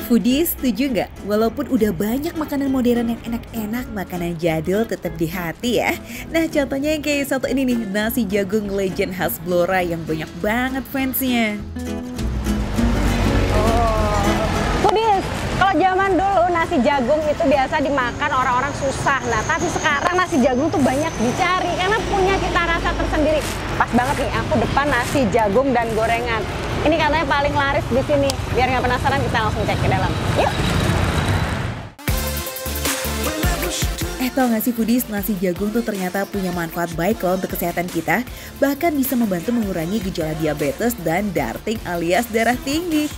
Foodies, setuju nggak? Walaupun udah banyak makanan modern yang enak-enak, makanan jadul tetap di hati ya. Nah contohnya yang kayak satu ini nih, nasi jagung legend khas Blora yang banyak banget fansnya. Foodies, kalau zaman dulu nasi jagung itu biasa dimakan orang-orang susah. Nah tapi sekarang nasi jagung tuh banyak dicari karena punya cita rasa tersendiri. Pas banget nih, aku depan nasi jagung dan gorengan. Ini katanya paling laris di sini. Biar nggak penasaran, kita langsung cek ke dalam. Yuk! Tau gak sih Foodies, nasi jagung tuh ternyata punya manfaat baik loh untuk kesehatan kita. Bahkan bisa membantu mengurangi gejala diabetes dan darting alias darah tinggi.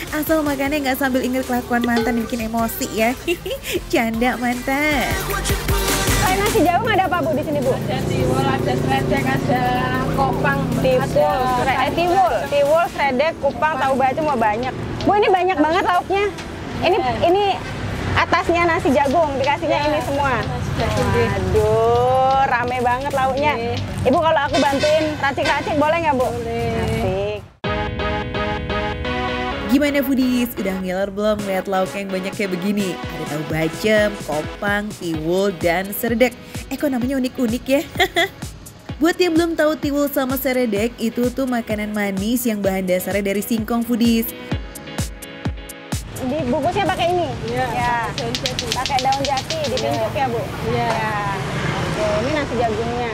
Asal makannya nggak sambil inget kelakuan mantan bikin emosi ya. Canda mantan. Selain nasi jagung ada apa Bu di sini Bu? Ada tiwul, ada seledek, ada kopang, Tiwul, seledek, kupang, tahu bacem, mau banyak. Bu ini banyak banget lauknya. Ini atasnya nasi jagung, dikasihnya ini semua. Aduh, rame banget lauknya. Ibu kalau aku bantuin racik-racik boleh nggak Bu? Boleh. Asik. Gimana Foodies? Udah ngiler belum lihat lauk yang banyak kayak begini? Ada tahu bacem, kopang, tiwul, dan seredek. Kok namanya unik-unik ya? Buat yang belum tahu tiwul sama seredek, itu tuh makanan manis yang bahan dasarnya dari singkong Foodies. Dibungkusnya pakai ini? Iya, Ya. Pakai daun jati, dipincuk ya Bu? Iya. Ya. Oke, ini nasi jagungnya.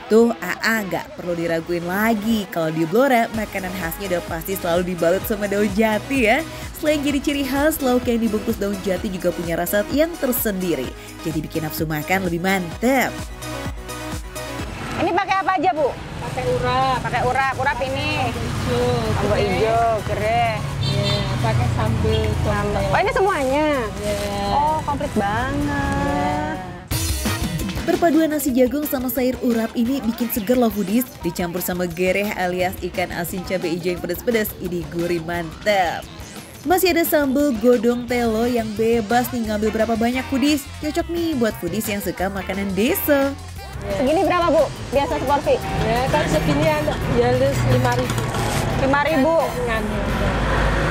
Tuh nggak perlu diraguin lagi. Kalau di Blora, makanan khasnya udah pasti selalu dibalut sama daun jati ya. Selain jadi ciri khas, lauk yang dibungkus daun jati juga punya rasa yang tersendiri. Jadi bikin nafsu makan lebih mantep. Ini pakai apa aja Bu? Pakai urap. Pakai urap ini. Hijau. Sambal hijau, kere. Iya, pakai sambal tomat. Oh ini semuanya? Iya. Oh komplit banget. Perpaduan nasi jagung sama sayur urap ini bikin seger loh Foodies. Dicampur sama gereh alias ikan asin cabai hijau yang pedas-pedas, ini gurih mantap. Masih ada sambal godong telo yang bebas nih ngambil berapa banyak Foodies. Cocok nih buat Foodies yang suka makanan desa. Segini berapa Bu? Biasa seporsi? Ya, kalau segini ada ya 5.000. 5.000.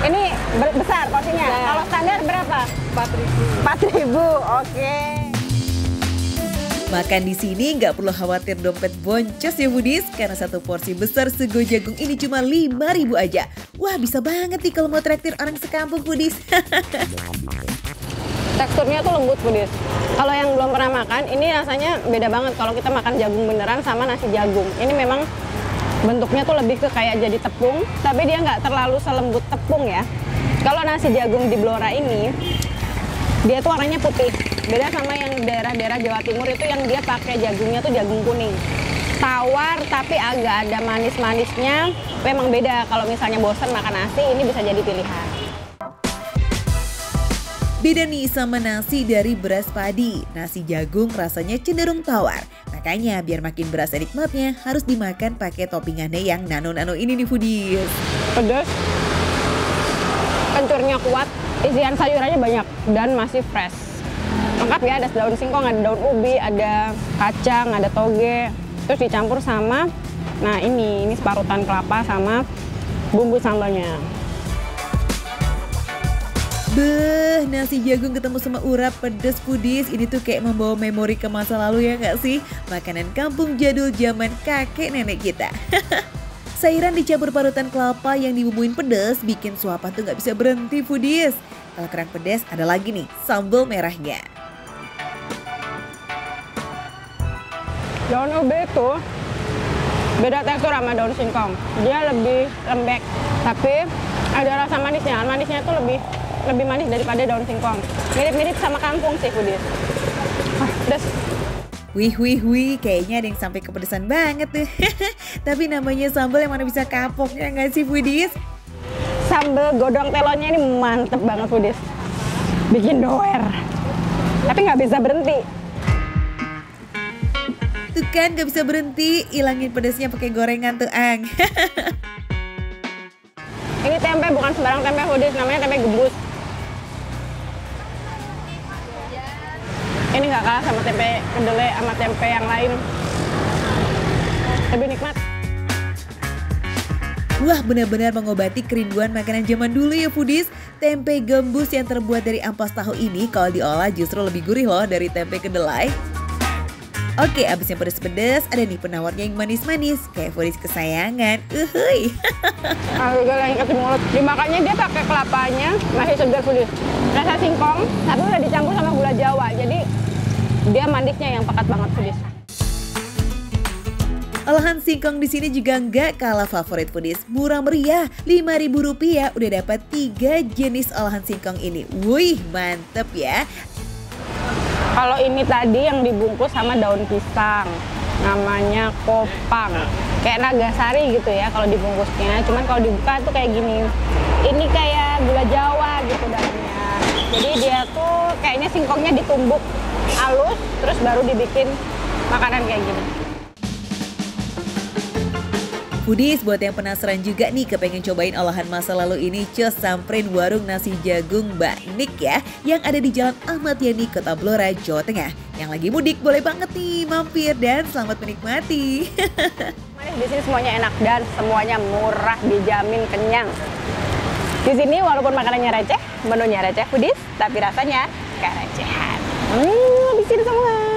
Ini besar porsinya. Ya. Kalau standar berapa? 4.000. 4.000. Oke. Makan di sini nggak perlu khawatir dompet boncos ya Foodies, karena satu porsi besar sego jagung ini cuma 5.000 aja. Wah bisa banget nih kalau mau traktir orang sekampung Foodies. Teksturnya tuh lembut Foodies. Kalau yang belum pernah makan, ini rasanya beda banget kalau kita makan jagung beneran sama nasi jagung. Ini memang bentuknya tuh lebih ke kayak jadi tepung, tapi dia nggak terlalu selembut tepung ya. Kalau nasi jagung di Blora ini, dia tuh warnanya putih. Beda sama yang daerah-daerah Jawa Timur itu yang dia pakai jagungnya tuh jagung kuning. Tawar tapi agak ada manis-manisnya. Memang beda, kalau misalnya bosan makan nasi, ini bisa jadi pilihan. Beda nih sama nasi dari beras padi. Nasi jagung rasanya cenderung tawar. Makanya biar makin berasa nikmatnya harus dimakan pakai toppingannya yang nano-nano ini nih Foodies. Pedas, kencurnya kuat, isian sayurannya banyak dan masih fresh. Lengkap ya, ada daun singkong, ada daun ubi, ada kacang, ada toge. Terus dicampur sama, nah ini separutan kelapa sama bumbu sambalnya. Beuh, nasi jagung ketemu sama urap pedas Foodies. Ini tuh kayak membawa memori ke masa lalu ya nggak sih? Makanan kampung jadul zaman kakek nenek kita. Sayuran dicampur parutan kelapa yang dibumbuin pedas bikin suapan tuh nggak bisa berhenti Foodies. Kalau kurang pedas ada lagi nih, sambal merahnya. Daun ubi itu beda tekstur sama daun singkong. Dia lebih lembek, tapi ada rasa manisnya. Manisnya itu lebih manis daripada daun singkong. Mirip-mirip sama kangkung sih Foodies. Pedas. Wih, kayaknya ada yang sampai kepedesan banget tuh. Tapi namanya sambal yang mana bisa kapok ya nggak sih Foodies? Sambal godong telonya ini mantep banget Foodies. Bikin doer. Tapi nggak bisa berhenti. Tuh kan gak bisa berhenti, ilangin pedasnya pakai gorengan tuh Ang. Ini tempe bukan sembarang tempe Foodies, namanya tempe gembus. Ini nggak kalah sama tempe kedelai sama tempe yang lain. Lebih nikmat. Wah, benar-benar mengobati kerinduan makanan zaman dulu ya foodies. Tempe gembus yang terbuat dari ampas tahu ini kalau diolah justru lebih gurih loh dari tempe kedelai. Oke, abis yang pedes-pedes, ada nih penawarnya yang manis-manis. Kayak foodies kesayangan. Uhuy. Agak lengket di mulut. Dimakannya dia pakai kelapanya, masih segar foodies. Rasa singkong, tapi udah dicampur sama gula Jawa. Jadi dia manisnya yang pekat banget foodies. Olahan singkong di sini juga nggak kalah favorit foodies. Murah meriah, Rp5.000 udah dapat 3 jenis olahan singkong ini. Wih, mantep ya. Kalau ini tadi yang dibungkus sama daun pisang, namanya kopang. Kayak nagasari gitu ya kalau dibungkusnya. Cuman kalau dibuka tuh kayak gini. Ini kayak gula Jawa gitu dalamnya. Jadi dia tuh kayaknya singkongnya ditumbuk halus, terus baru dibikin makanan kayak gini. Foodies, buat yang penasaran juga nih kepengen cobain olahan masa lalu ini, cus samperin warung nasi jagung Mbak Nik ya, yang ada di Jalan Ahmad Yani, Kota Blora, Jawa Tengah. Yang lagi mudik boleh banget nih mampir dan selamat menikmati. Di sini semuanya enak dan semuanya murah, dijamin kenyang. Di sini walaupun makanannya receh, menunya receh foodies, tapi rasanya gak recehan. Habisin semua.